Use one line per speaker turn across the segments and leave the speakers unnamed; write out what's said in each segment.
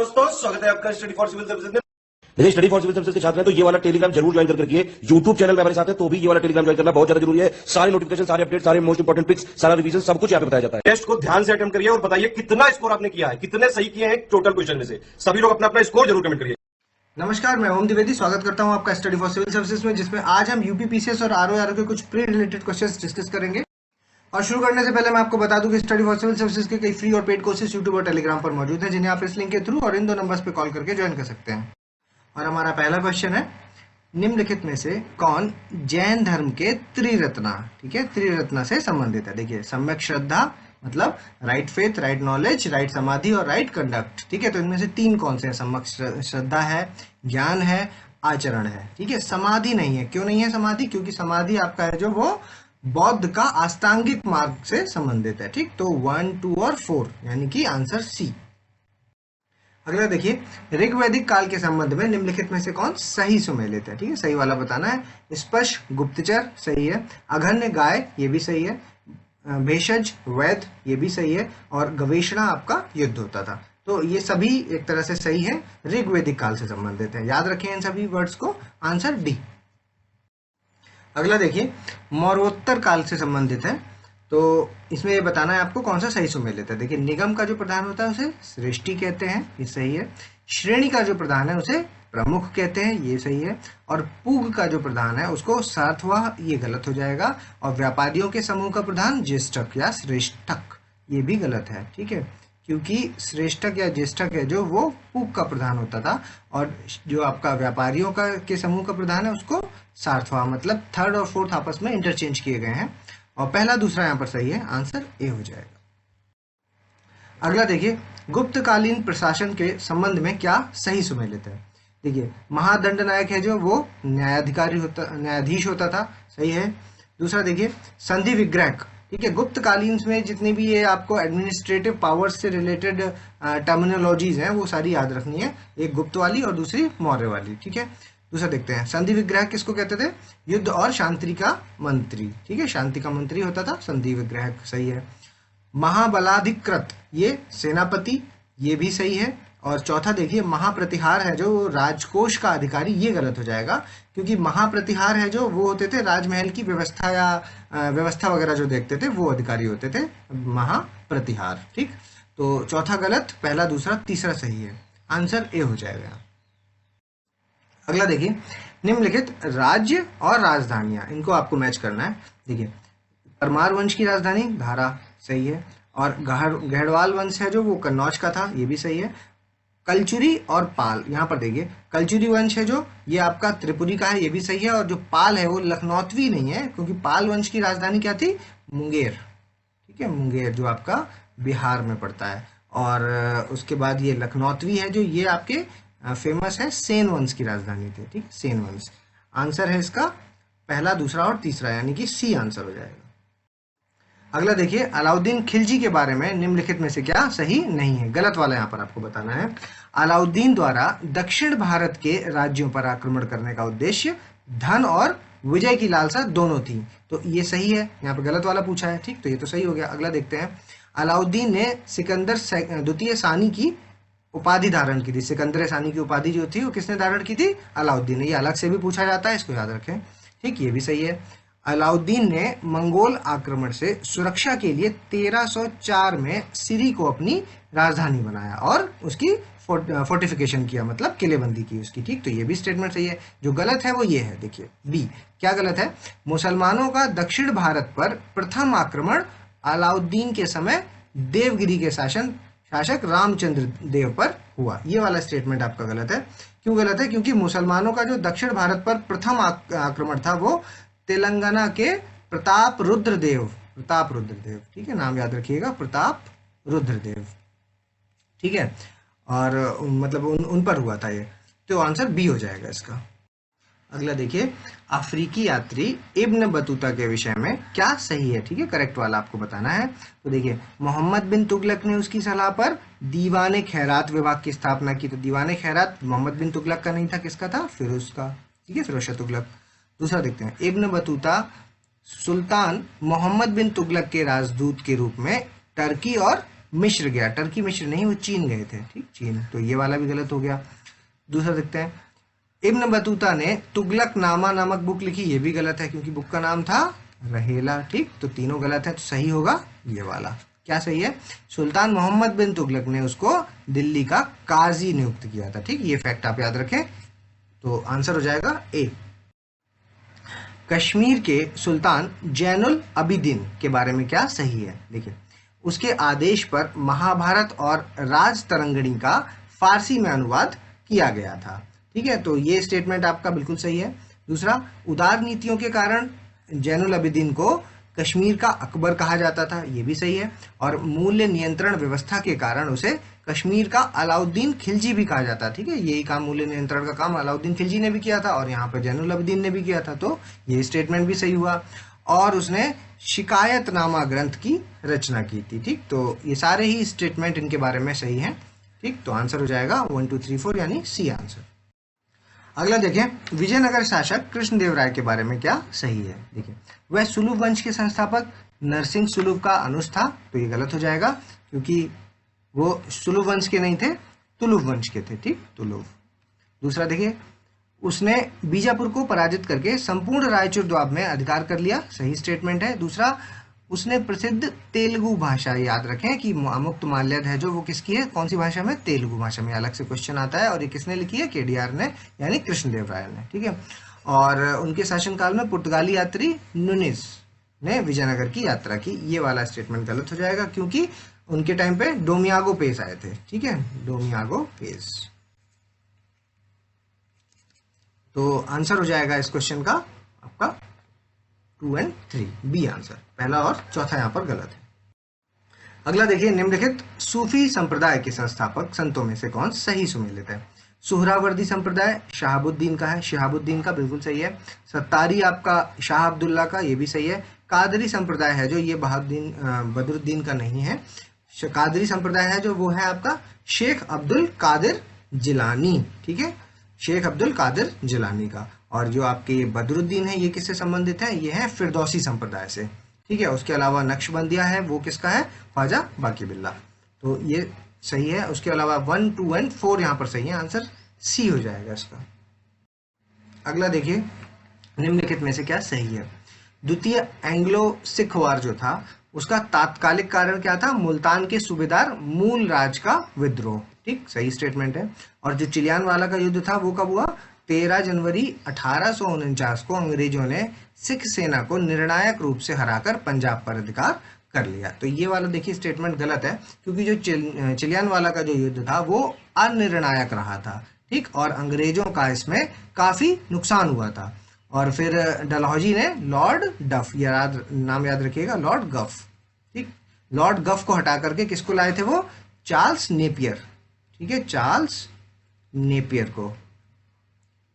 दोस्तों, स्वागत है आपका स्टडी फॉर सिविल सर्विसेज में।
यदि स्टडी फॉर सिविल सर्विसेज के छात्र हैं तो ये वाला टेलीग्राम जरूर ज्वाइन करके रखिए। यूट्यूब चैनल में हमारे साथ है तो भी ये वाला टेलीग्राम ज्वाइन करना बहुत ज्यादा जरूरी है। सारे नोटिफिकेशन, सारे अपडेट, सारे मोस्ट इंपोर्टेंट पिक्स, सारा रिवीजन सब कुछ यहाँ पे बताया जाता है।
टेस्ट को ध्यान से अटेम्प्ट करिए और बताइए कितना स्कोर आपने किया है, कितने सही किए हैं टोटल क्वेश्चन में से। सभी लोग अपना अपना स्कोर जरूर कमेंट करिए।
नमस्कार, मैं ओम द्विवेदी स्वागत करता हूं आपका स्टडी फॉर सिविल सर्विसेज में, जिसमें आज हम यूपी पीसीएस और आरओआर के कुछ प्री रिलेटेड क्वेश्चंस डिस्कस करेंगे। और शुरू करने से पहले मैं आपको बता दूं कि स्टडी फॉर सिविल सर्विसेज के कई फ्री और पेड कोर्सेज यूट्यूब और टेलीग्राम पर मौजूद हैं, जिन्हें आप इस लिंक के थ्रू और इन दो नंबर्स पर कॉल करके ज्वाइन कर सकते हैं। और हमारा पहला क्वेश्चन है, निम्नलिखित में से कौन जैन धर्म के त्रिरत्ना, ठीक है, त्रिरत्ना से संबंधित है। देखिए, सम्यक श्रद्धा मतलब right faith, right knowledge, right समाधि और राइट कंडक्ट, ठीक है। तो इनमें से तीन कौन से हैं? सम्यक श्रद्धा है, ज्ञान है, आचरण है, ठीक है। समाधि नहीं है। क्यों नहीं है समाधि? क्योंकि समाधि आपका है जो वो बौद्ध का आस्तांगिक मार्ग से संबंधित है, ठीक। तो 1, 2 और 4 यानी कि आंसर सी। अगला देखिए, ऋग्वैदिक काल के संबंध में निम्नलिखित में से कौन सही सुमेलित है, ठीक है। सही वाला बताना है। स्पश गुप्तचर सही है, अघन्य गाय ये भी सही है, भेषज वैद ये भी सही है, और गवेषणा आपका युद्ध होता था। तो ये सभी एक तरह से सही है, ऋग्वैदिक काल से संबंधित है। याद रखें इन सभी वर्ड्स को। Answer D. अगला देखिए, मौर्योत्तर काल से संबंधित है, तो इसमें ये बताना है आपको कौन सा सही सुमेलित है। देखिए, निगम का जो प्रधान होता है उसे श्रेष्ठी कहते हैं, ये सही है। श्रेणी का जो प्रधान है उसे प्रमुख कहते हैं, ये सही है। और पूग का जो प्रधान है उसको सार्थवाह, ये गलत हो जाएगा। और व्यापारियों के समूह का प्रधान ज्येष्ठक या श्रेष्ठक, ये भी गलत है, ठीक है, क्योंकि श्रेष्ठक या ज्येष्ठक है जो वो पूग का प्रधान होता था, और जो आपका व्यापारियों का के समूह का प्रधान है उसको सार्थवाह, मतलब थर्ड और फोर्थ आपस में इंटरचेंज किए गए हैं। और पहला दूसरा यहाँ पर सही है, आंसर ए हो जाएगा। अगला देखिए, गुप्तकालीन प्रशासन के संबंध में क्या सही सुमेलित है। देखिए, महादंड नायक है जो वो न्यायाधीश होता था, सही है। दूसरा देखिए, संधि विग्रह, ठीक है। गुप्तकालीन में जितनी भी ये आपको एडमिनिस्ट्रेटिव पावर्स से रिलेटेड टर्मिनोलॉजीज हैं वो सारी याद रखनी है, एक गुप्त वाली और दूसरी मौर्य वाली, ठीक है। दूसरा देखते हैं, संधि विग्रह किसको कहते थे? युद्ध और शांति का मंत्री, ठीक है, शांति का मंत्री होता था संधि विग्रह, सही है। महाबलाधिकृत ये सेनापति, ये भी सही है। और चौथा देखिए, महाप्रतिहार है जो राजकोष का अधिकारी, ये गलत हो जाएगा, क्योंकि महाप्रतिहार है जो वो होते थे राजमहल की व्यवस्था या व्यवस्था वगैरह जो देखते थे वो अधिकारी होते थे महाप्रतिहार, ठीक। तो चौथा गलत, पहला दूसरा तीसरा सही है, आंसर ए हो जाएगा। अगला देखिए, निम्नलिखित राज्य और राजधानियां, इनको आपको मैच करना है। देखिए, परमार वंश की राजधानी धारा, सही है। और गढ़वाल वंश है जो वो कन्नौज का था, ये भी सही है। कलचुरी और पाल, यहाँ पर देखिए, कलचुरी वंश है जो ये आपका त्रिपुरी का है, ये भी सही है। और जो पाल है वो लखनौतवी नहीं है, क्योंकि पाल वंश की राजधानी क्या थी? मुंगेर, ठीक है, मुंगेर जो आपका बिहार में पड़ता है। और उसके बाद ये लखनौतवी है जो ये आपके फेमस है, सेन वंश की राजधानी थी, ठीक, सेन वंश। आंसर है इसका पहला दूसरा और तीसरा, यानी कि सी आंसर हो जाएगा। अगला देखिए, अलाउद्दीन खिलजी के बारे में निम्नलिखित में से क्या सही नहीं है? गलत वाला यहाँ पर आपको बताना है। अलाउद्दीन द्वारा दक्षिण भारत के राज्यों पर आक्रमण करने का उद्देश्य धन और विजय की लालसा दोनों थी, तो ये सही है। यहाँ पर गलत वाला पूछा है, ठीक, तो ये तो सही हो गया। अगला देखते हैं, अलाउद्दीन ने सिकंदर द्वितीय सानी की उपाधि धारण की थी। सिकंदर सानी की उपाधि जो थी वो किसने धारण की थी? अलाउद्दीन ने। ये अलग से भी पूछा जाता है, इसको याद रखें, ठीक, ये भी सही है। अलाउद्दीन ने मंगोल आक्रमण से सुरक्षा के लिए 1304 में सिरी को अपनी राजधानी बनाया और उसकी फोर्टिफिकेशन किया, मतलब किलेबंदी की उसकी, ठीक। तो ये भी स्टेटमेंट सही है। जो गलत है वो ये है, देखिए बी। क्या गलत है? मुसलमानों का दक्षिण भारत पर प्रथम आक्रमण अलाउद्दीन के समय देवगिरी के शासक रामचंद्र देव पर हुआ, ये वाला स्टेटमेंट आपका गलत है। क्यों गलत है? क्योंकि मुसलमानों का जो दक्षिण भारत पर प्रथम आक्रमण था वो तेलंगाना के प्रताप रुद्रदेव, ठीक है, नाम याद रखिएगा, प्रताप रुद्रदेव, ठीक है, और मतलब उन पर हुआ था ये, तो आंसर बी हो जाएगा इसका। अगला देखिए, अफ्रीकी यात्री इब्न बतूता के विषय में क्या सही है, ठीक है, करेक्ट वाला आपको बताना है। तो देखिए, मोहम्मद बिन तुगलक ने उसकी सलाह पर दीवाने खैरात विभाग की स्थापना की। तो दीवाने खैरात मोहम्मद बिन तुगलक का नहीं था, किसका था? फिरोज का, ठीक है, फिरोज शाह तुगलक। दूसरा देखते हैं, इब्न बतूता सुल्तान मोहम्मद बिन तुगलक के राजदूत के रूप में टर्की और मिस्र गया, टर्की मिस्र नहीं, वो चीन गए थे, ठीक, चीन, तो ये वाला भी गलत हो गया। दूसरा देखते हैं, इब्न बतूता ने तुगलक नामा नामक बुक लिखी, ये भी गलत है क्योंकि बुक का नाम था रहेला, ठीक, तो तीनों गलत है, तो सही होगा ये वाला। क्या सही है? सुल्तान मोहम्मद बिन तुगलक ने उसको दिल्ली का काजी नियुक्त किया था, ठीक, ये फैक्ट आप याद रखें। तो आंसर हो जाएगा ए। कश्मीर के सुल्तान जैनुल अबिदीन के बारे में क्या सही है? देखिए, उसके आदेश पर महाभारत और राज तरंगिणी का फारसी में अनुवाद किया गया था, ठीक है, तो ये स्टेटमेंट आपका बिल्कुल सही है। दूसरा, उदार नीतियों के कारण जैनुल अबिदीन को कश्मीर का अकबर कहा जाता था, ये भी सही है। और मूल्य नियंत्रण व्यवस्था के कारण उसे कश्मीर का अलाउद्दीन खिलजी भी कहा जाता है, ठीक है, यही काम, मूल्य नियंत्रण का काम अलाउद्दीन खिलजी ने भी किया था और यहाँ पर जैनुल अबिदीन ने भी किया था, तो ये स्टेटमेंट भी सही हुआ। और उसने शिकायतनामा ग्रंथ की रचना की थी, ठीक, तो ये सारे ही स्टेटमेंट इनके बारे में सही हैं, ठीक, तो आंसर हो जाएगा 1 2 3 4 यानी सी आंसर। अगला देखें, विजयनगर शासक कृष्णदेवराय के बारे में क्या सही है? देखिए, वह सुलभ वंश के संस्थापक नरसिंह सुलभ का अनुज था, तो ये गलत हो जाएगा क्योंकि वो सुलभ वंश के नहीं थे, तुलुभ वंश के थे, ठीक, तुलुभ। दूसरा देखिए, उसने बीजापुर को पराजित करके संपूर्ण रायचूर द्वाब में अधिकार कर लिया, सही स्टेटमेंट है। दूसरा, उसने प्रसिद्ध तेलुगु भाषा, याद रखें कि मुक्त माल्यद है जो, वो किसकी है, कौन सी भाषा में? तेलुगु भाषा में, अलग से क्वेश्चन आता है, और ये किसने लिखी है? केडीआर ने, यानी कृष्णदेवराय ने, ठीक है। और उनके शासनकाल में पुर्तगाली यात्री नुनिस ने विजयनगर की यात्रा की, ये वाला स्टेटमेंट गलत हो जाएगा क्योंकि उनके टाइम पे डोमियागो पेस आए थे, ठीक है, डोमियागो पेस। तो आंसर हो जाएगा इस क्वेश्चन का आपका 2 और 3, बी आंसर, पहला और चौथा यहाँ पर गलत है। अगला देखिए, निम्नलिखित सूफी संप्रदाय के संस्थापक संतों में से कौन सही सुमेलित है? सुहरावर्दी संप्रदाय शहाबुद्दीन का है, शहाबुद्दीन का बिल्कुल सही है। सत्तारी आपका शाह अब्दुल्ला का, ये भी सही है। कादरी संप्रदाय है जो, ये बदरुद्दीन का नहीं है। कादरी संप्रदाय है जो, वो है आपका शेख अब्दुल कादिर जिलानी, ठीक है, शेख अब्दुल कादिर जिलानी का। और जो आपके बदरुद्दीन है, ये किससे संबंधित है? ये है फिरदौसी संप्रदाय से, ठीक है। उसके अलावा नक्शबंदिया है, वो किसका है? ख्वाजा बाकी बिल्ला, तो ये सही है। उसके अलावा 1 2 और 4 यहाँ पर सही है, आंसर सी हो जाएगा इसका। अगला देखिए, निम्नलिखित में से क्या सही है? द्वितीय एंग्लो सिख वार जो था, उसका तात्कालिक कारण क्या था? मुल्तान के सूबेदार मूल राज का विद्रोह, ठीक, सही स्टेटमेंट है। और जो चिलियान वाला का युद्ध था वो कब हुआ? 13 जनवरी 1849 को अंग्रेजों ने सिख सेना को निर्णायक रूप से हराकर पंजाब पर अधिकार कर लिया। तो ये वाला देखिए स्टेटमेंट गलत है क्योंकि जो चिलियान वाला का जो युद्ध था वो अनिर्णायक रहा था, ठीक, और अंग्रेजों का इसमें काफी नुकसान हुआ था। और फिर डलहौजी ने लॉर्ड डफ, नाम याद रखिएगा, लॉर्ड गफ, ठीक, लॉर्ड गफ को हटा करके किसको लाए थे? वो चार्ल्स नेपियर, ठीक है, चार्ल्स नेपियर को,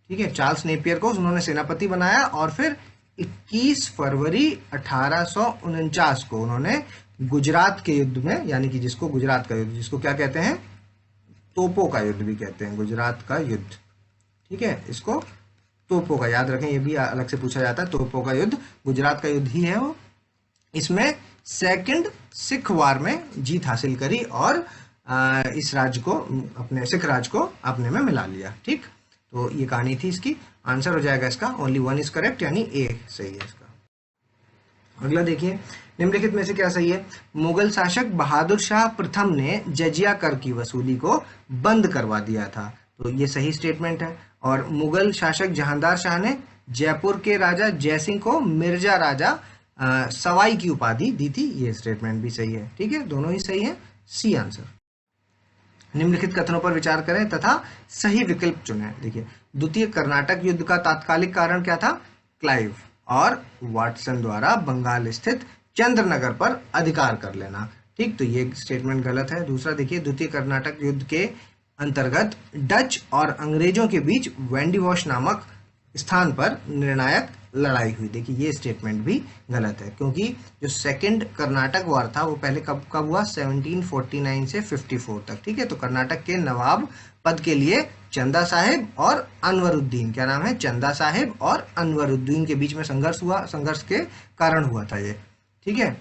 ठीक है, चार्ल्स नेपियर को उन्होंने सेनापति बनाया। और फिर 21 फरवरी 1849 को उन्होंने गुजरात के युद्ध में, यानी कि जिसको गुजरात का युद्ध, जिसको क्या कहते हैं? तोपों का युद्ध भी कहते हैं, गुजरात का युद्ध, ठीक है, इसको तोपों का, याद रखें, ये भी अलग से पूछा जाता है। तोपों का युद्ध गुजरात का युद्ध ही है वो। इसमें सेकंड सिख वार में जीत हासिल करी और इस राज्य को, अपने सिख राज्य को अपने में मिला लिया, ठीक, तो ये कहानी थी इसकी। आंसर हो जाएगा इसका ओनली 1 इज करेक्ट, यानी ए सही है इसका। अगला देखिए, निम्नलिखित में से क्या सही है? मुगल शासक बहादुर शाह प्रथम ने जजिया कर की वसूली को बंद करवा दिया था, तो ये सही स्टेटमेंट है। और मुगल शासक जहांदार शाह ने जयपुर के राजा जयसिंह को मिर्जा राजा सवाई की उपाधि दी थी, ये स्टेटमेंट भी सही है, ठीक है, दोनों ही सही है, सी आंसर। निम्नलिखित कथनों पर विचार करें तथा सही विकल्प चुनें। देखिए, द्वितीय कर्नाटक युद्ध का तात्कालिक कारण क्या था? क्लाइव और वाटसन द्वारा बंगाल स्थित चंद्रनगर पर अधिकार कर लेना, ठीक, तो ये स्टेटमेंट गलत है। दूसरा देखिए, द्वितीय कर्नाटक युद्ध के अंतर्गत डच और अंग्रेजों के बीच वेंडीवॉश नामक स्थान पर निर्णायक लड़ाई हुई, देखिए ये स्टेटमेंट भी गलत है क्योंकि जो सेकंड कर्नाटक वार था वो पहले कब हुआ? 1749 से 54 तक, ठीक है। तो कर्नाटक के नवाब पद के लिए चंदा साहिब और अनवरुद्दीन, क्या नाम है? चंदा साहिब और अनवरुद्दीन के बीच में संघर्ष हुआ, संघर्ष के कारण हुआ था ये, ठीक है।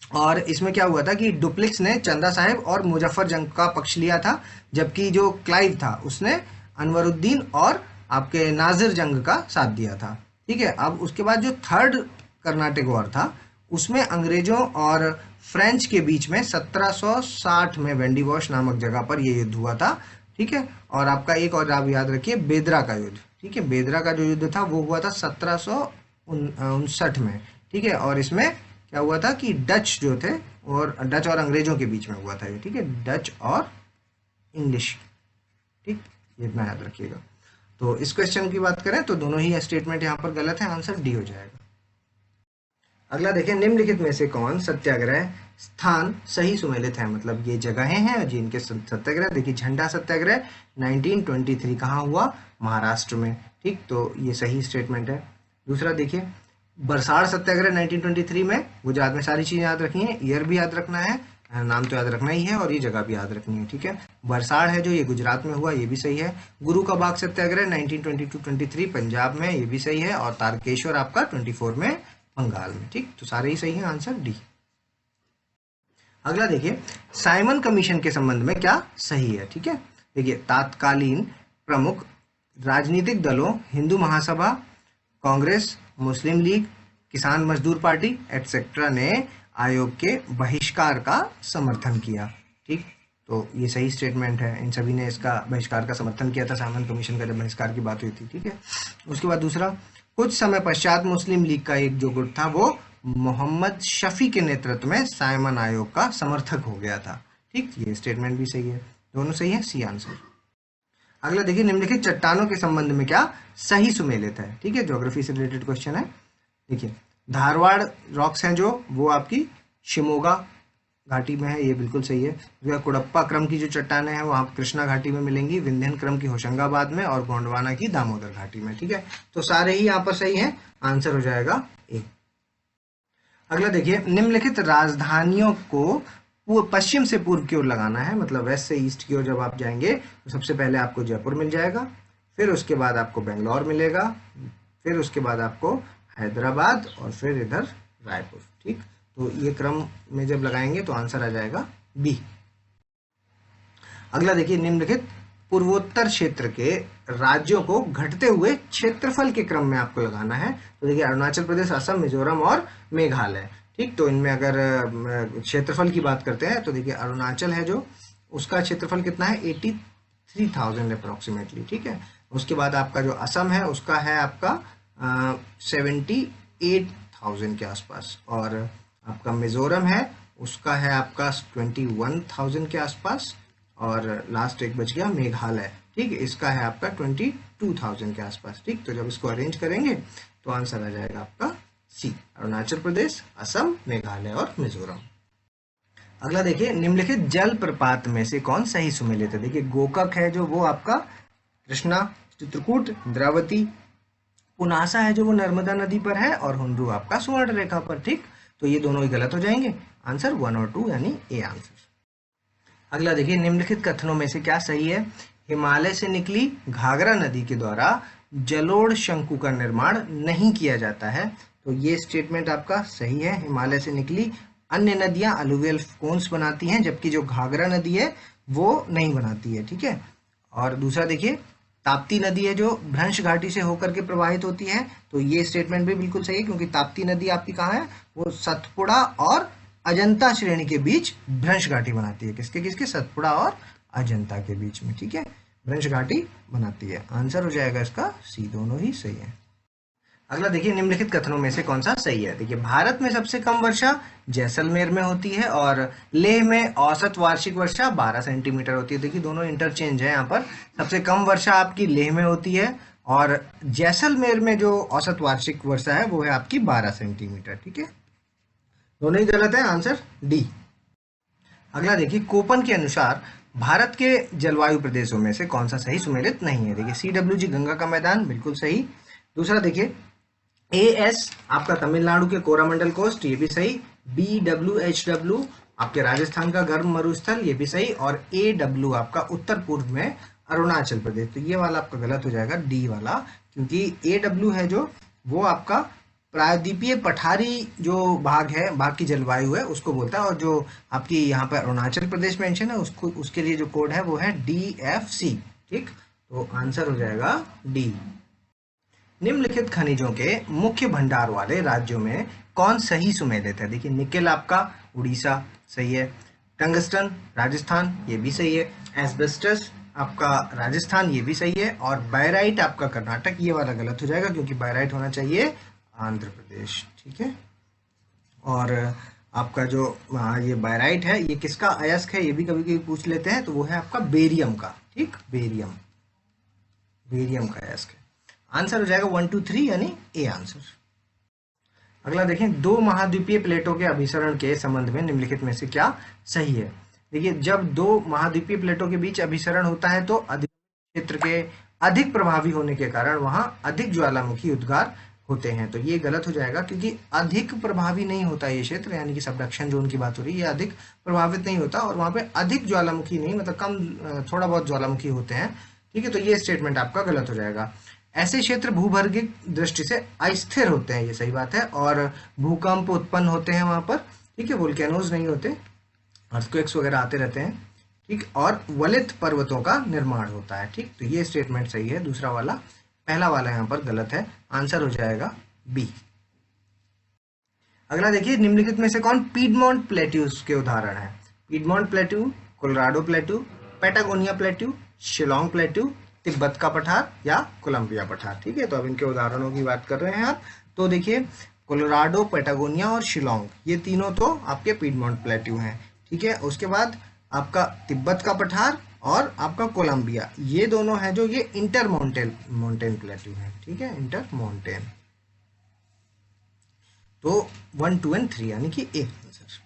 और इसमें क्या हुआ था कि डुप्लिक्स ने चंदा साहिब और मुजफ्फर जंग का पक्ष लिया था, जबकि जो क्लाइव था उसने अनवरुद्दीन और आपके नाजिर जंग का साथ दिया था। ठीक है, अब उसके बाद जो थर्ड कर्नाटिक वॉर था उसमें अंग्रेजों और फ्रेंच के बीच में 1760 में वेंडीवॉश नामक जगह पर यह युद्ध हुआ था। ठीक है, और आपका एक और आप याद रखिए बेदरा का युद्ध। ठीक है, बेदरा का जो युद्ध था वो हुआ था 1759 में। ठीक है, और इसमें क्या हुआ था कि डच जो थे और डच और अंग्रेजों के बीच में हुआ था ये। ठीक है, डच और इंग्लिश। ठीक, ये इतना याद रखिएगा। तो इस क्वेश्चन की बात करें तो दोनों ही स्टेटमेंट यहाँ पर गलत है, आंसर डी हो जाएगा। अगला देखिए, निम्नलिखित में से कौन सत्याग्रह स्थान सही सुमेलित है, मतलब ये जगहें हैं जिनके सत्याग्रह। देखिए, झंडा सत्याग्रह 1923 कहाँ हुआ, महाराष्ट्र में। ठीक, तो ये सही स्टेटमेंट है। दूसरा देखिए, बरसाड़ सत्याग्रह 1923 में, गुजरात में। सारी चीजें याद रखनी है, ईयर भी याद रखना है, नाम तो याद रखना ही है और ये जगह भी याद रखनी है। ठीक है, बरसाड़ है जो ये गुजरात में हुआ, ये भी सही है। गुरु का बाग सत्याग्रह 1922-23 पंजाब में, ये भी सही है। और तारकेश्वर आपका 24 में बंगाल में। ठीक, तो सारे ही सही है, आंसर डी। अगला देखिए, साइमन कमीशन के संबंध में क्या सही है। ठीक है, देखिए, तात्कालीन प्रमुख राजनीतिक दलों हिंदू महासभा, कांग्रेस, मुस्लिम लीग, किसान मजदूर पार्टी एटसेट्रा ने आयोग के बहिष्कार का समर्थन किया। ठीक, तो ये सही स्टेटमेंट है, इन सभी ने इसका बहिष्कार का समर्थन किया था साइमन कमीशन का जब बहिष्कार की बात हुई थी। ठीक है, उसके बाद दूसरा, कुछ समय पश्चात मुस्लिम लीग का एक जो गुट था वो मोहम्मद शफी के नेतृत्व में साइमन आयोग का समर्थक हो गया था। ठीक, ये स्टेटमेंट भी सही है, दोनों सही है, सी आंसर। अगला देखिए, निम्नलिखित चट्टानों के संबंध में क्या सही सुमेलित है। ठीक है, ज्योग्राफी से रिलेटेड क्वेश्चन है। देखिए, धारवाड़ रॉक्स हैं जो वो आपकी शिमोगा घाटी में है, ये बिल्कुल सही है। कुड़प्पा क्रम की जो चट्टानें हैं वो आप कृष्णा घाटी में मिलेंगी, विंध्यन क्रम की होशंगाबाद में और गोंडवाना की दामोदर घाटी में। ठीक है, तो सारे ही यहाँ पर सही हैं, आंसर हो जाएगा ए। अगला देखिए, निम्नलिखित राजधानियों को पश्चिम से पूर्व की ओर लगाना है, मतलब वेस्ट से ईस्ट की ओर जब आप जाएंगे तो सबसे पहले आपको जयपुर मिल जाएगा, फिर उसके बाद आपको बेंगलोर मिलेगा, फिर उसके बाद आपको हैदराबाद और फिर इधर रायपुर। ठीक, तो ये क्रम में जब लगाएंगे तो आंसर आ जाएगा बी। अगला देखिए, निम्नलिखित पूर्वोत्तर क्षेत्र के राज्यों को घटते हुए क्षेत्रफल के क्रम में आपको लगाना है। तो देखिए, अरुणाचल प्रदेश, असम, मिजोरम और मेघालय। ठीक, तो इनमें अगर क्षेत्रफल की बात करते हैं तो देखिए, अरुणाचल है जो उसका क्षेत्रफल कितना है, 83,000 अप्रोक्सीमेटली। ठीक है, उसके बाद आपका जो असम है उसका है आपका 78,000 के आसपास, और आपका मिजोरम है उसका है आपका 21,000 के आसपास, और लास्ट एक बच गया मेघालय। ठीक, इसका है आपका 22,000 के आसपास। ठीक, तो जब इसको अरेंज करेंगे तो आंसर आ जाएगा आपका सी, अरुणाचल प्रदेश, असम, मेघालय और मिजोरम। अगला देखिए, निम्नलिखित जल प्रपात में से कौन सही सुमेलित है। देखिए, गोकक है जो वो आपका कृष्णा, चित्रकूट इंद्रावती, पुनासा है जो वो नर्मदा नदी पर है, और हुंड्रू आपका सुवर्ण रेखा पर। ठीक, तो ये दोनों ही गलत हो जाएंगे, आंसर 1 और 2 यानी ए आंसर। अगला देखिए, निम्नलिखित कथनों में से क्या सही है। हिमालय से निकली घाघरा नदी के द्वारा जलोढ़ शंकु का निर्माण नहीं किया जाता है, तो ये स्टेटमेंट आपका सही है। हिमालय से निकली अन्य नदियां अलुवियल कोन्स बनाती हैं, जबकि जो घाघरा नदी है वो नहीं बनाती है। ठीक है, और दूसरा देखिए, ताप्ती नदी है जो भ्रंश घाटी से होकर के प्रवाहित होती है, तो ये स्टेटमेंट भी बिल्कुल सही है, क्योंकि ताप्ती नदी आपकी कहाँ है, वो सतपुड़ा और अजंता श्रेणी के बीच भ्रंश घाटी बनाती है। किसके किसके, सतपुड़ा और अजंता के बीच में। ठीक है, भ्रंश घाटी बनाती है, आंसर हो जाएगा इसका सी, दोनों ही सही है। अगला देखिए, निम्नलिखित कथनों में से कौन सा सही है। देखिए, भारत में सबसे कम वर्षा जैसलमेर में होती है और लेह में औसत वार्षिक वर्षा 12 सेंटीमीटर होती है। देखिए, दोनों इंटरचेंज है, यहाँ पर सबसे कम वर्षा आपकी लेह में होती है और जैसलमेर में जो औसत वार्षिक वर्षा है वो है आपकी 12 सेंटीमीटर। ठीक है, दोनों ही गलत है, आंसर डी। अगला देखिए, कोपन के अनुसार भारत के जलवायु प्रदेशों में से कौन सा सही सुमेलित नहीं है। देखिए, CWG गंगा का मैदान बिल्कुल सही। दूसरा देखिए, AS आपका तमिलनाडु के कोरामंडल कोस्ट, ये भी सही। BWHW आपके राजस्थान का गर्म मरुस्थल, ये भी सही। और AW आपका उत्तर पूर्व में अरुणाचल प्रदेश, तो ये वाला आपका गलत हो जाएगा, डी वाला, क्योंकि AW है जो वो आपका प्रायद्वीपीय पठारी जो भाग की जलवायु है उसको बोलता है। और जो आपकी यहाँ पर अरुणाचल प्रदेश मेंशन है उसको, उसके लिए जो कोड है वो है DFC। ठीक, तो आंसर हो जाएगा डी। निम्नलिखित खनिजों के मुख्य भंडार वाले राज्यों में कौन सही सुमेलित है? देखिए, निकेल आपका उड़ीसा सही है, टंगस्टन राजस्थान ये भी सही है, एस्बेस्टस आपका राजस्थान ये भी सही है, और बायराइट आपका कर्नाटक ये वाला गलत हो जाएगा क्योंकि बायराइट होना चाहिए आंध्र प्रदेश। ठीक है, और आपका जो ये बायराइट है ये किसका अयस्क है ये भी कभी कभी पूछ लेते हैं, तो वो है आपका बेरियम का। ठीक, बेरियम का अयस्क है। आंसर हो जाएगा 1 2 3 यानी ए आंसर। अगला देखें, दो महाद्वीपीय प्लेटों के अभिसरण के संबंध में निम्नलिखित में से क्या सही है? देखिए, जब दो महाद्वीपीय प्लेटों के बीच अभिसरण होता है तो अधिक क्षेत्र के अधिक प्रभावी होने के कारण वहां अधिक ज्वालामुखी उद्गार होते हैं, तो ये गलत हो जाएगा क्योंकि अधिक प्रभावी नहीं होता ये क्षेत्र, यानी कि सबडक्शन जोन की बात हो रही है, ये अधिक प्रभावित नहीं होता और वहां पे अधिक ज्वालामुखी नहीं, मतलब कम थोड़ा बहुत ज्वालामुखी होते हैं। ठीक है, तो ये स्टेटमेंट आपका गलत हो जाएगा। ऐसे क्षेत्र भूभौगोलिक दृष्टि से अस्थिर होते हैं, ये सही बात है, और भूकंप उत्पन्न होते हैं वहां पर। ठीक है, वोल्केनोज नहीं होते, अर्थक्वेक्स वगैरह आते रहते हैं। ठीक, और वलित पर्वतों का निर्माण होता है। ठीक, तो ये स्टेटमेंट सही है, दूसरा वाला, पहला वाला यहाँ पर गलत है। आंसर हो जाएगा बी। अगला देखिए, निम्नलिखित में से कौन पीडमोंट प्लेट्यूज के उदाहरण है? Piedmont plateau, Colorado plateau, Patagonia plateau, Shillong plateau, Tibet का पठार या कोलंबिया पठार। ठीक है, तो अब इनके उदाहरणों की बात कर रहे हैं आप। तो देखिए, कोलोराडो, पैटागोनिया और शिलोंग ये तीनों तो आपके पीडमोंट प्लेट्यू हैं। ठीक है, उसके बाद आपका तिब्बत का पठार और आपका कोलंबिया, ये दोनों हैं जो ये इंटर माउंटेन प्लेट्यू हैं। ठीक है, इंटर माउंटेन। तो 1 2 और 3 यानी कि ए आंसर।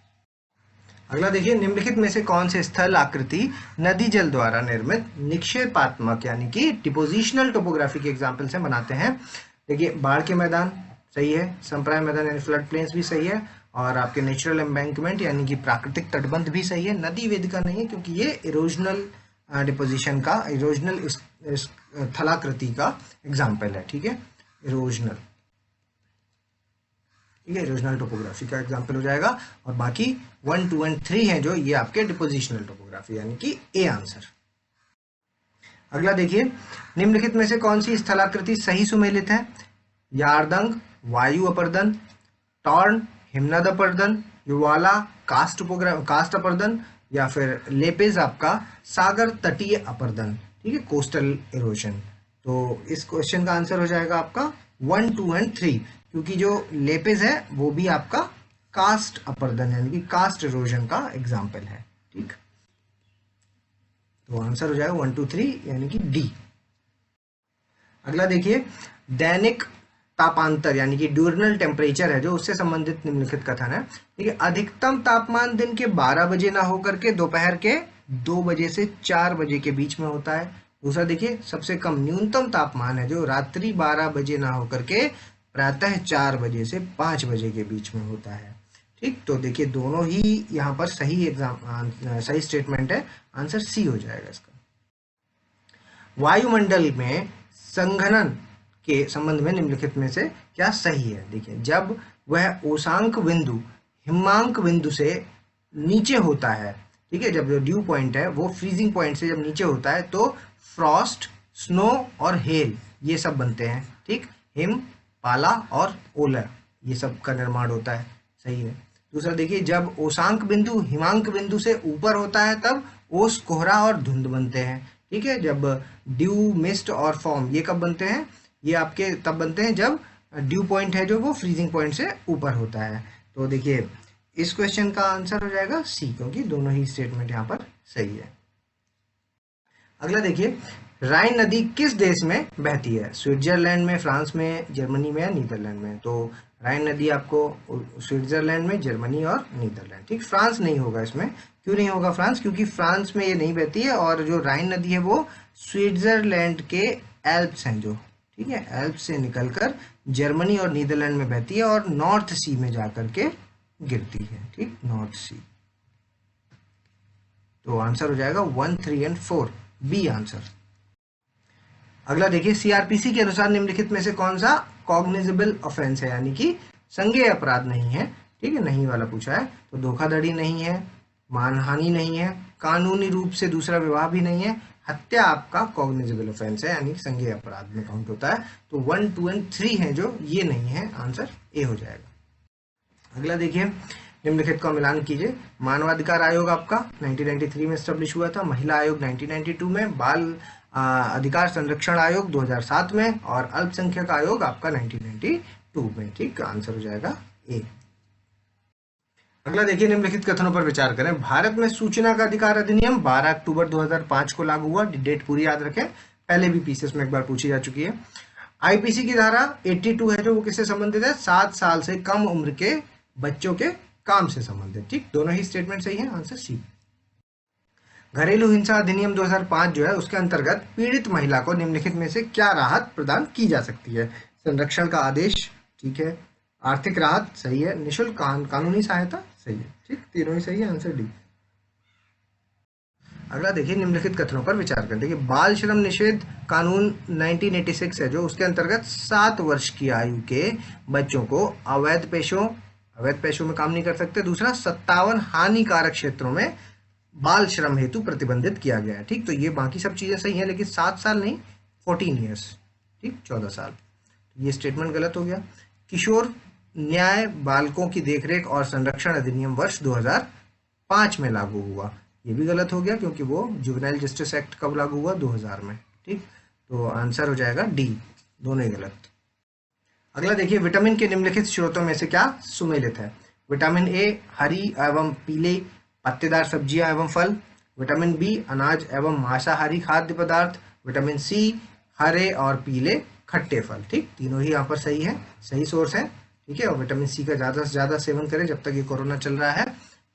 अगला देखिए, निम्नलिखित में से कौन से स्थल आकृति नदी जल द्वारा निर्मित निक्षेपात्मक यानी कि डिपोजिशनल टोपोग्राफी के एग्जाम्पल से बनाते हैं? देखिए, बाढ़ के मैदान सही है, संप्राय मैदान यानी फ्लड प्लेन्स भी सही है, और आपके नेचुरल एम्बैंकमेंट यानी कि प्राकृतिक तटबंध भी सही है। नदी वेदिका नहीं है क्योंकि ये इरोजनल डिपोजिशन का, इरोजनल स्थलाकृति का एग्जाम्पल है। ठीक है, इरोजनल, ठीक है, इरोजनल टोपोग्राफी का एग्जाम्पल हो जाएगा। और बाकी 1 2 और 3 हैं जो ये आपके डिपोजिशनल टोपोग्राफी यानी कि ए आंसर। अगला देखिए, निम्नलिखित में से कौन सी स्थलाकृति सही सुमेलित है? यारदंग वायु अपर्दन, टॉर्न हिमनद अपर्दन, युवाला कास्ट अपर्दन, या फिर लेपेज आपका सागर तटीय अपर्दन। ठीक है, कोस्टल इरोजन। तो इस क्वेश्चन का आंसर हो जाएगा आपका 1 2 और 3, क्योंकि जो लेपेज है वो भी आपका कास्ट अपर्दन यानी कि कास्ट इरोजन का एग्जाम्पल है। ठीक, तो आंसर हो जाएगा 1 2 3 यानी कि डी। अगला देखिए, दैनिक तापांतर यानी कि ड्यूरनल टेम्परेचर है जो उससे संबंधित निम्नलिखित कथन है। ठीक है, अधिकतम तापमान दिन के 12 बजे ना होकर के दोपहर के 2 बजे से 4 बजे के बीच में होता है। दूसरा देखिए, सबसे कम न्यूनतम तापमान है जो रात्रि 12 बजे ना होकर के प्रातः 4 बजे से 5 बजे के बीच में होता है। ठीक, तो देखिए दोनों ही यहाँ पर सही स्टेटमेंट है, आंसर सी हो जाएगा इसका। वायुमंडल में संघनन के संबंध में निम्नलिखित में से क्या सही है? देखिए, जब वह ओसांक बिंदु हिमांक बिंदु से नीचे होता है, ठीक है, जब जो ड्यू पॉइंट है वो फ्रीजिंग पॉइंट से जब नीचे होता है तो फ्रॉस्ट, स्नो और हेल ये सब बनते हैं। ठीक, हिम, पाला और ओला ये सब का निर्माण होता है। सही है। दूसरा देखिए, जब ओसांक बिंदु हिमांक बिंदु से ऊपर होता है तब ओस, कोहरा और धुंध बनते हैं। ठीक है, जब ड्यू, मिस्ट और फॉर्म ये कब बनते हैं? ये आपके तब बनते हैं जब ड्यू पॉइंट है जो वो फ्रीजिंग पॉइंट से ऊपर होता है। तो देखिए इस क्वेश्चन का आंसर हो जाएगा सी, क्योंकि दोनों ही स्टेटमेंट यहाँ पर सही है। अगला देखिए, राइन नदी किस देश में बहती है? स्विट्जरलैंड में, फ्रांस में, जर्मनी में या नीदरलैंड में? तो राइन नदी आपको स्विट्जरलैंड में, जर्मनी और नीदरलैंड। ठीक, फ्रांस नहीं होगा इसमें। क्यों नहीं होगा फ्रांस? क्योंकि फ्रांस में ये नहीं बहती है, और जो राइन नदी है वो स्विट्जरलैंड के एल्प्स हैं जो, ठीक है, एल्प्स से निकलकर जर्मनी और नीदरलैंड में बहती है और नॉर्थ सी में जाकर के गिरती है। ठीक, नॉर्थ सी। तो आंसर हो जाएगा 1, 3 और 4, बी आंसर। अगला देखिए, सीआरपीसी के अनुसार निम्नलिखित में से कौन सा कॉग्निजेबल ऑफेंस है, यानी कि संज्ञेय अपराध नहीं है। ठीक है, नहीं वाला पूछा है तो धोखाधड़ी नहीं है, मानहानि नहीं है, कानूनी रूप से दूसरा विवाह भी नहीं है, हत्या आपका कॉग्निजेबल ऑफेंस है यानी कि संज्ञेय अपराध में काउंट होता है। तो 1, 2 एंड 3 है जो ये नहीं है, आंसर ए हो जाएगा। अगला देखिए, निम्नलिखित का मिलान कीजिए। मानवाधिकार आयोग आपका 1993 में स्टेब्लिश हुआ था, महिला आयोग 1992 में, बाल अधिकार संरक्षण आयोग 2007 में और अल्पसंख्यक आयोग आपका 1992 में। ठीक, आंसर हो जाएगा ए। अगला देखिए, निम्नलिखित कथनों पर विचार करें। भारत में सूचना का अधिकार अधिनियम 12 अक्टूबर 2005 को लागू हुआ। डेट पूरी याद रखें, पहले भी पीसीएस में एक बार पूछी जा चुकी है। आईपीसी की धारा 82 है जो वो किससे संबंधित है? 7 साल से कम उम्र के बच्चों के काम से संबंधित। ठीक, दोनों ही स्टेटमेंट सही है, आंसर सी। घरेलू हिंसा अधिनियम 2005 जो है उसके अंतर्गत पीड़ित महिला को निम्नलिखित में से क्या राहत प्रदान की जा सकती है? संरक्षण का आदेश, ठीक है, आर्थिक राहत सही है, निःशुल्क कानूनी सहायता सही है। ठीक, तीनों ही सही है, आंसर डी। अगला देखिए, निम्नलिखित कथनों पर विचार करें। देखिए, बाल श्रम निषेध कानून 1986 है जो उसके अंतर्गत 7 वर्ष की आयु के बच्चों को अवैध पेशों में काम नहीं कर सकते। दूसरा, 57 हानिकारक क्षेत्रों में बाल श्रम हेतु प्रतिबंधित किया गया है। ठीक, तो ये बाकी सब चीजें सही हैं, लेकिन 7 साल नहीं, 14 ईयर्स। ठीक, 14 साल, ये स्टेटमेंट गलत हो गया। किशोर न्याय बालकों की देखरेख और संरक्षण अधिनियम वर्ष 2005 में लागू हुआ, ये भी गलत हो गया क्योंकि वो जुवेनाइल जस्टिस एक्ट कब लागू हुआ? 2000 में। ठीक, तो आंसर हो जाएगा डी, दोनों ही गलत। अगला देखिए, विटामिन के निम्नलिखित स्रोतों में से क्या सुमेलित है? विटामिन ए हरी एवं पीले पत्तेदार सब्जियां एवं फल, विटामिन बी अनाज एवं मांसाहारी खाद्य पदार्थ, विटामिन सी हरे और पीले खट्टे फल। ठीक, तीनों ही यहाँ पर सही है, सही सोर्स है। ठीक है, और विटामिन सी का ज्यादा से ज्यादा सेवन करें जब तक ये कोरोना चल रहा है,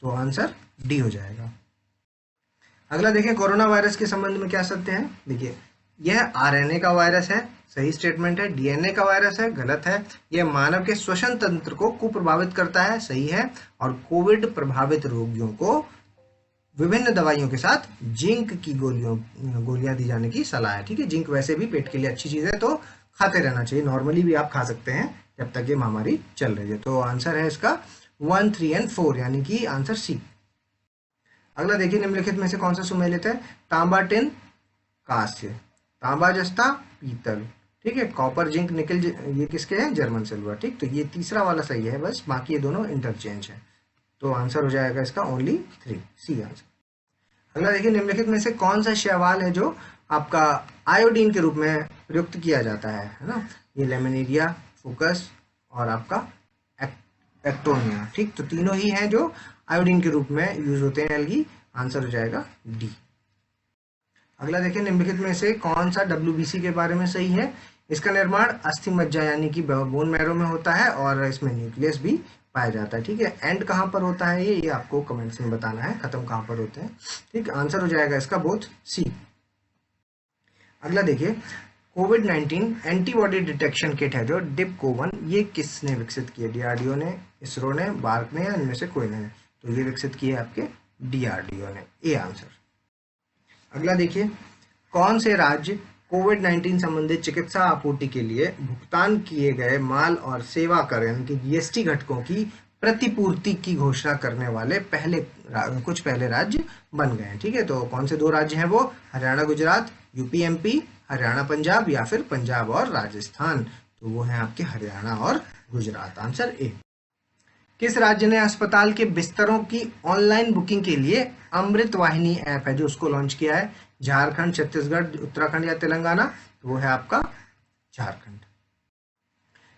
तो आंसर डी हो जाएगा। अगला देखिए, कोरोना वायरस के संबंध में क्या सत्य है? देखिए, यह आरएनए का वायरस है, सही स्टेटमेंट है। डीएनए का वायरस है, गलत है। यह मानव के श्वसन तंत्र को कुप्रभावित करता है, सही है। और कोविड प्रभावित रोगियों को विभिन्न दवाइयों के साथ जिंक की गोलियां दी जाने की सलाह है। ठीक है, जिंक वैसे भी पेट के लिए अच्छी चीज है, तो खाते रहना चाहिए। नॉर्मली भी आप खा सकते हैं जब तक ये महामारी चल रही है। तो आंसर है इसका 1, 3 एंड 4, यानी कि आंसर सी। अगला देखिए, निम्नलिखित में से कौन सा सुमेलित है? तांबा टिन कांस्य, तांबा जस्ता पीतल। ठीक है, कॉपर जिंक निकल ये किसके हैं? German silver. ठीक, तो ये तीसरा वाला सही है, बस बाकी ये दोनों इंटरचेंज है। तो आंसर हो जाएगा इसका ओनली 3, सी आंसर। अगला देखिए, निम्नलिखित में से कौन सा शैवाल है जो आपका आयोडीन के रूप में प्रयुक्त किया जाता है ना? ये लेमिनेरिया, फोकस और आपका एक्टोनिया। ठीक, तो तीनों ही हैं जो आयोडीन के रूप में यूज होते हैं एल्गी, आंसर हो जाएगा डी। अगला देखिए, निम्नलिखित में से कौन सा WBC के बारे में सही है? इसका निर्माण अस्थि मज्जा यानी कि बोन मैरो में होता है और इसमें न्यूक्लियस भी पाया जाता है। ठीक है, एंड कहाँ पर होता है ये आपको कमेंट्स में बताना है, खत्म कहाँ पर होते हैं। ठीक, आंसर हो जाएगा इसका बोथ सी। अगला देखिए, कोविड-19 एंटीबॉडी डिटेक्शन किट है जो डिपकोवन, ये किसने विकसित किया? डीआरडीओ ने, इसरो ने, बार्क ने, या इनमें से कोई नहीं? तो ये विकसित किए आपके डीआरडीओ ने, ए आंसर। अगला देखिए, कौन से राज्य कोविड-19 संबंधित चिकित्सा आपूर्ति के लिए भुगतान किए गए माल और सेवा कर यानी कि जीएसटी घटकों की प्रतिपूर्ति की घोषणा करने वाले कुछ पहले राज्य बन गए हैं? ठीक है, तो कौन से 2 राज्य हैं वो? हरियाणा गुजरात, यूपी एमपी, हरियाणा पंजाब, या फिर पंजाब और राजस्थान? तो वो है आपके हरियाणा और गुजरात, आंसर ए। किस राज्य ने अस्पताल के बिस्तरों की ऑनलाइन बुकिंग के लिए अमृत वाहिनी ऐप है जो उसको लॉन्च किया है? झारखंड, छत्तीसगढ़, उत्तराखंड या तेलंगाना? तो वो है आपका झारखंड।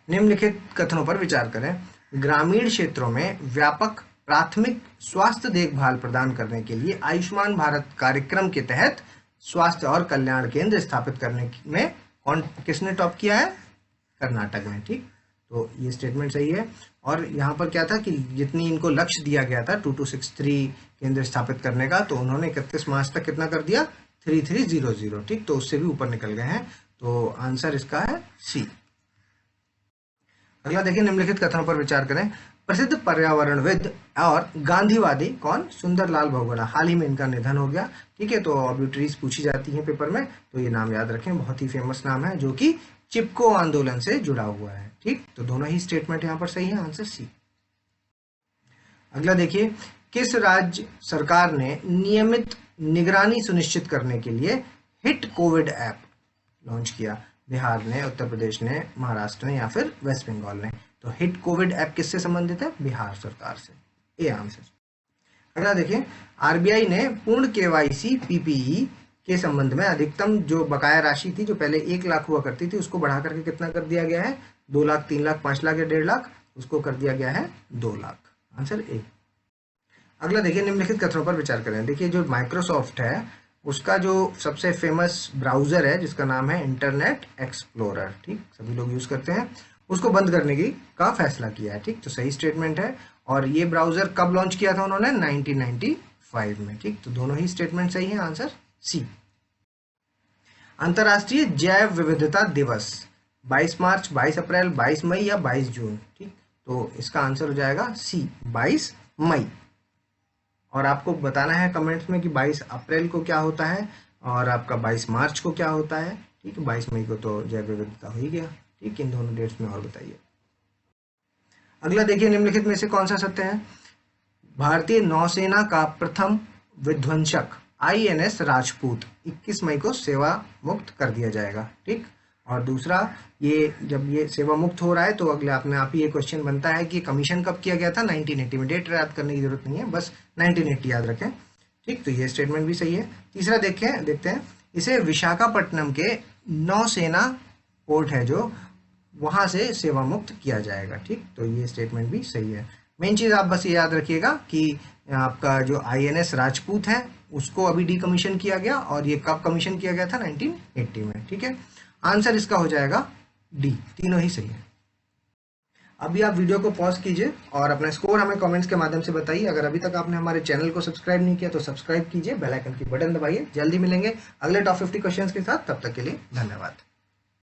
निम्नलिखित कथनों पर विचार करें। ग्रामीण क्षेत्रों में व्यापक प्राथमिक स्वास्थ्य देखभाल प्रदान करने के लिए आयुष्मान भारत कार्यक्रम के तहत स्वास्थ्य और कल्याण केंद्र स्थापित करने में किसने टॉप किया है? कर्नाटक में। ठीक, तो ये स्टेटमेंट सही है। और यहाँ पर क्या था कि जितनी इनको लक्ष्य दिया गया था 2263 केंद्र स्थापित करने का, तो उन्होंने 31 मार्च तक कितना कर दिया? 3300। ठीक, तो उससे भी ऊपर निकल गए हैं, तो आंसर इसका है सी। अगला देखिए, निम्नलिखित कथनों पर विचार करें। प्रसिद्ध पर्यावरणविद और गांधीवादी कौन? सुंदरलाल बहुगुणा। हाल ही में इनका निधन हो गया। ठीक है, तो ऑब्ituaries पूछी जाती हैं पेपर में, तो ये नाम याद रखें, बहुत ही फेमस नाम है जो कि चिपको आंदोलन से जुड़ा हुआ है। ठीक, तो दोनों ही स्टेटमेंट यहाँ पर सही है, आंसर सी। अगला देखिए, किस राज्य सरकार ने नियमित निगरानी सुनिश्चित करने के लिए हिट कोविड ऐप लॉन्च किया? बिहार ने, उत्तर प्रदेश ने, महाराष्ट्र ने या फिर वेस्ट बंगाल ने? तो हिट कोविड ऐप किससे संबंधित है? बिहार सरकार से, ए आंसर। अगला देखिए, आरबीआई ने पूर्ण केवाईसी पीपीई के संबंध में अधिकतम जो बकाया राशि थी, जो पहले 1 लाख हुआ करती थी, उसको बढ़ा करके कितना कर दिया गया है? 2 लाख, 3 लाख, 5 लाख या 1.5 लाख, उसको कर दिया गया है 2 लाख, आंसर ए। अगला देखिए, निम्नलिखित कथनों पर विचार करें। देखिए, जो माइक्रोसॉफ्ट है उसका जो सबसे फेमस ब्राउजर है जिसका नाम है इंटरनेट एक्सप्लोरर, ठीक, सभी लोग यूज करते हैं, उसको बंद करने का फैसला किया है। ठीक, तो सही स्टेटमेंट है। और ये ब्राउजर कब लॉन्च किया था उन्होंने? 1995 में। ठीक, तो दोनों ही स्टेटमेंट सही है, आंसर सी। अंतर्राष्ट्रीय जैव विविधता दिवस 22 मार्च, 22 अप्रैल, 22 मई या 22 जून? ठीक, तो इसका आंसर हो जाएगा सी, 22 मई। और आपको बताना है कमेंट्स में कि 22 अप्रैल को क्या होता है और आपका 22 मार्च को क्या होता है। ठीक है, 22 मई को तो जैव विविधता हो ही गया। ठीक, इन दोनों डेट्स में और बताइए। अगला देखिए, निम्नलिखित में से कौन सा सत्य है? भारतीय नौसेना का प्रथम विध्वंसक INS राजपूत 21 मई को सेवा मुक्त कर दिया जाएगा। ठीक, और दूसरा, ये जब ये सेवा मुक्त हो रहा है तो अगले अपने आप ही ये क्वेश्चन बनता है कि कमीशन कब किया गया था? 1980 में। डेट याद करने की जरूरत नहीं है, बस 1980 याद रखें। ठीक, तो ये स्टेटमेंट भी सही है। तीसरा देखते हैं, इसे विशाखापट्टनम के नौसेना पोर्ट है जो, वहां से सेवा मुक्त किया जाएगा। ठीक, तो ये स्टेटमेंट भी सही है। मेन चीज आप बस ये याद रखिएगा कि आपका जो INS राजपूत है उसको अभी डीकमीशन किया गया, और ये कब कमीशन किया गया था? 1980 में। ठीक है, आंसर इसका हो जाएगा डी, तीनों ही सही है। अभी आप वीडियो को पॉज कीजिए और अपना स्कोर हमें कमेंट्स के माध्यम से बताइए। अगर अभी तक आपने हमारे चैनल को सब्सक्राइब नहीं किया तो सब्सक्राइब कीजिए, बेल आइकन की बटन दबाइए। जल्दी मिलेंगे अगले टॉप 50 क्वेश्चंस के साथ, तब तक के लिए धन्यवाद।